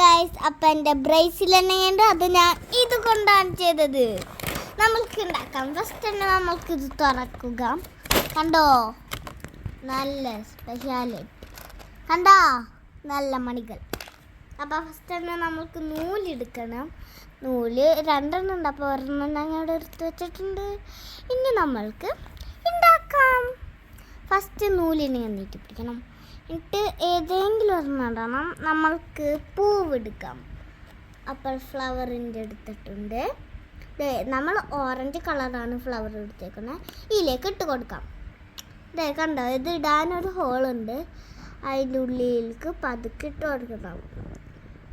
Guys, അപ്പം എൻ്റെ ബ്രേസിൽ തന്നെയുണ്ട്. അത് ഞാൻ ഇത് കൊണ്ടാണ് ചെയ്തത്. നമ്മൾക്ക് ഉണ്ടാക്കാം. ഫസ്റ്റ് തന്നെ നമ്മൾക്ക് ഇത് തുറക്കുക. കണ്ടോ, നല്ല സ്പെഷ്യൽ. കണ്ടോ, നല്ല മണികൾ. അപ്പോൾ ഫസ്റ്റ് തന്നെ നമ്മൾക്ക് നൂലെടുക്കണം. നൂല് രണ്ടെണ്ണം ഉണ്ട്, അപ്പോൾ ഒരെണ്ണം ഞാൻ ഇവിടെ എടുത്ത് വെച്ചിട്ടുണ്ട്. ഇനി നമ്മൾക്ക് ഉണ്ടാക്കാം. ഫസ്റ്റ് നൂലിനെ നീട്ടി പിടിക്കണം. എന്നിട്ട് ഏതെങ്കിലും ഒരെണ്ണം ഇടണം. നമ്മൾക്ക് പൂവെടുക്കാം. അപ്പോൾ ഫ്ലവറിൻ്റെ എടുത്തിട്ടുണ്ട്. നമ്മൾ ഓറഞ്ച് കളറാണ് ഫ്ലവർ എടുത്തേക്കുന്നത്. ഇതിലേക്ക് ഇട്ട് കൊടുക്കാം. കണ്ടോ, ഇത് ഇടാനൊരു ഹോളുണ്ട്. അതിൻ്റെ ഉള്ളിലേക്ക് പതുക്കെ ഇട്ട് കൊടുക്കണം.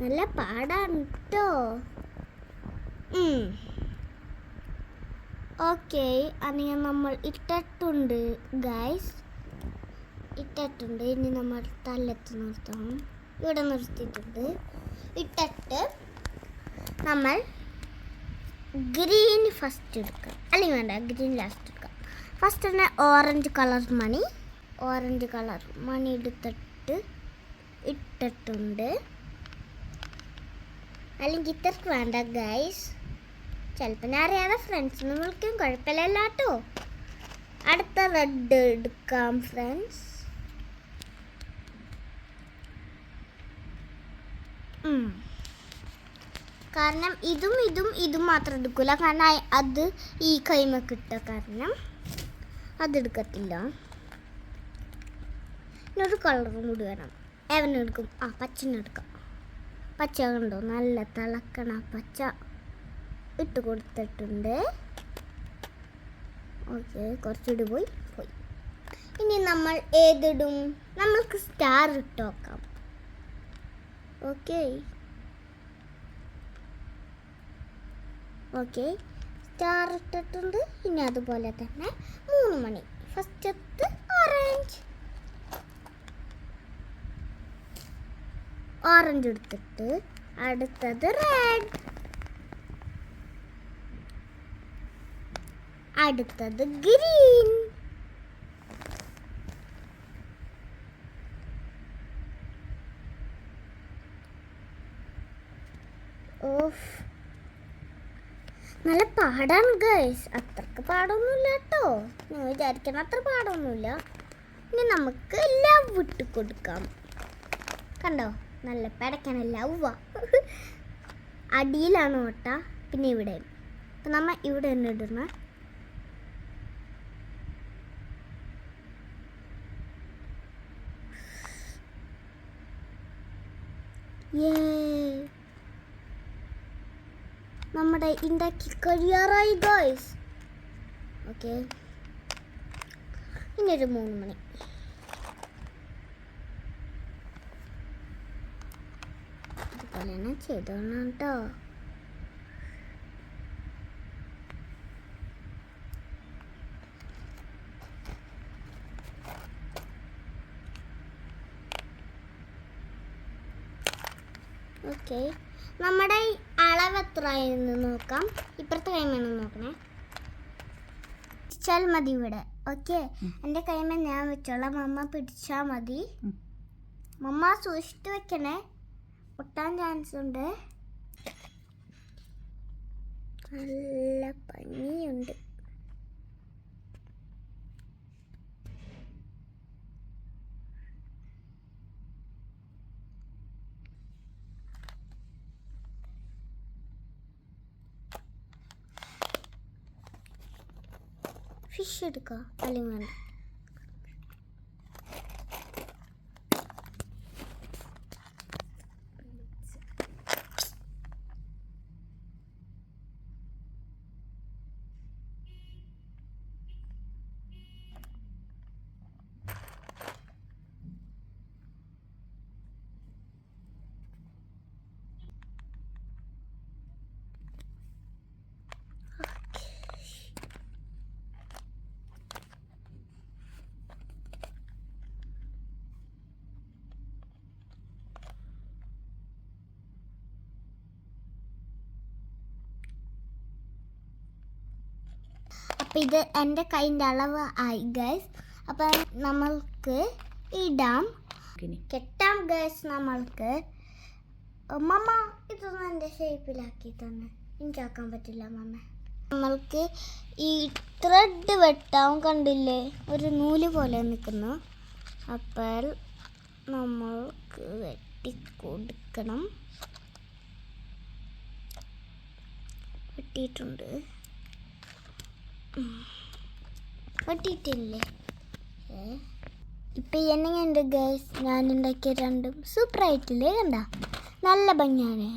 നല്ല പാടാണ് കേട്ടോ. ഓക്കെ, അങ്ങനെ നമ്മൾ ഇട്ടിട്ടുണ്ട് ഗൈസ്, ഇട്ടിട്ടുണ്ട്. ഇനി നമ്മൾ തലത്ത് നിർത്തണം. ഇവിടെ നിർത്തിയിട്ടുണ്ട്. ഇട്ടിട്ട് നമ്മൾ ഗ്രീൻ ഫസ്റ്റ് എടുക്കാം, അല്ലെങ്കിൽ വേണ്ട, ഗ്രീൻ ലാസ്റ്റ് എടുക്കാം. ഫസ്റ്റ് തന്നെ ഓറഞ്ച് കളർ മണി എടുത്തിട്ട് ഇട്ടിട്ടുണ്ട്. അല്ലെങ്കിൽ ഇത്രക്ക് വേണ്ട ഗൈസ്. ചിലപ്പോൾ ഞാൻ അറിയാതെ ഫ്രണ്ട്സിന് വിളിക്കും, കുഴപ്പമില്ല കേട്ടോ. അടുത്ത റെഡ് എടുക്കാം ഫ്രണ്ട്സ്. കാരണം ഇതും മാത്രം എടുക്കില്ല. കാരണം അത് ഈ കൈമ കിട്ട കാരണം അതെടുക്കത്തില്ല. ഇന്നൊരു കളറും കൂടി വേണം. എവനെടുക്കും? പച്ചനെടുക്കാം. പച്ച കണ്ടോ, നല്ല തിളക്കണ പച്ച ഇട്ട് കൊടുത്തിട്ടുണ്ട്. ഓക്കെ, കുറച്ചുകൂടി പോയി. ഇനി നമ്മൾ ഏതിടും? നമ്മൾക്ക് സ്റ്റാർ ഇട്ട് നോക്കാം. ഓക്കെ, സ്റ്റാർ ഇട്ടിട്ടുണ്ട്. ഇനി അതുപോലെ തന്നെ 3 മണി. ഫസ്റ്റത്തെ ഓറഞ്ച് എടുത്തിട്ട് അടുത്തത് റെഡ്, അടുത്തത് ഗ്രീൻ, നല്ല പാടാണ് ഗൈസ്. അത്രക്ക് പാടൊന്നുമില്ല കേട്ടോ. ഞാൻ വിചാരിക്കണം അത്ര പാടൊന്നുമില്ല. ഇനി നമുക്ക് ലവ് ഇട്ട് കൊടുക്കാം. കണ്ടോ, നല്ല പടക്കണ ലവ്വാ. അടിയിലാണ് ഓട്ട, പിന്നെ ഇവിടെ. അപ്പം നമ്മൾ ഇവിടെ തന്നെ ഇടുന്ന. നമ്മുടെ ഉണ്ടാക്കി കഴിയാറായി ഗൈസ്. ഓക്കെ, ഇനി ഒരു 3 മണി. അതുപോലെ തന്നെ ചെയ്തോണം കേട്ടോ. ഓക്കെ, നമ്മുടെ അളവ് എത്രയായിരുന്നു നോക്കാം. ഇപ്പുറത്തെ കൈമേന്ന് നോക്കണേ. പിടിച്ചാൽ മതി ഇവിടെ. ഓക്കെ, എൻ്റെ കൈമ ഞാൻ വെച്ചോളാം. മമ്മ പിടിച്ചാൽ മതി. മമ്മ സൂക്ഷിച്ച് വെക്കണേ, പൊട്ടാൻ ചാൻസ് ഉണ്ട്. നല്ല പനിയുണ്ട്. ഫിഷ് എടുക്കുക, അല്ലെങ്കിൽ വേണ്ട. അപ്പം ഇത് എൻ്റെ കൈൻ്റെ അളവ് ആയി ഗൈസ്. അപ്പം നമ്മൾക്ക് ഇടാം, കെട്ടാം ഗൈസ്. നമ്മൾക്ക് മമ്മ ഇതൊന്നും എൻ്റെ ഷേപ്പിലാക്കി തന്നെ എനിക്കാക്കാൻ പറ്റില്ല മമ്മ. നമ്മൾക്ക് ഈ ത്രെഡ് വെട്ടാൻ കണ്ടില്ലേ, ഒരു നൂല് പോലെ നിൽക്കുന്നു. അപ്പോൾ നമ്മൾക്ക് വെട്ടിക്കൊടുക്കണം. വെട്ടിയിട്ടുണ്ട്, വെട്ടിയിട്ടില്ലേ? ഇപ്പം എന്നെയുണ്ട് ഗൈസ്, ഞാൻ ഉണ്ടാക്കിയ രണ്ടും സൂപ്പറായിട്ടില്ലേ? കണ്ട നല്ല ഭംഗിയാണ്.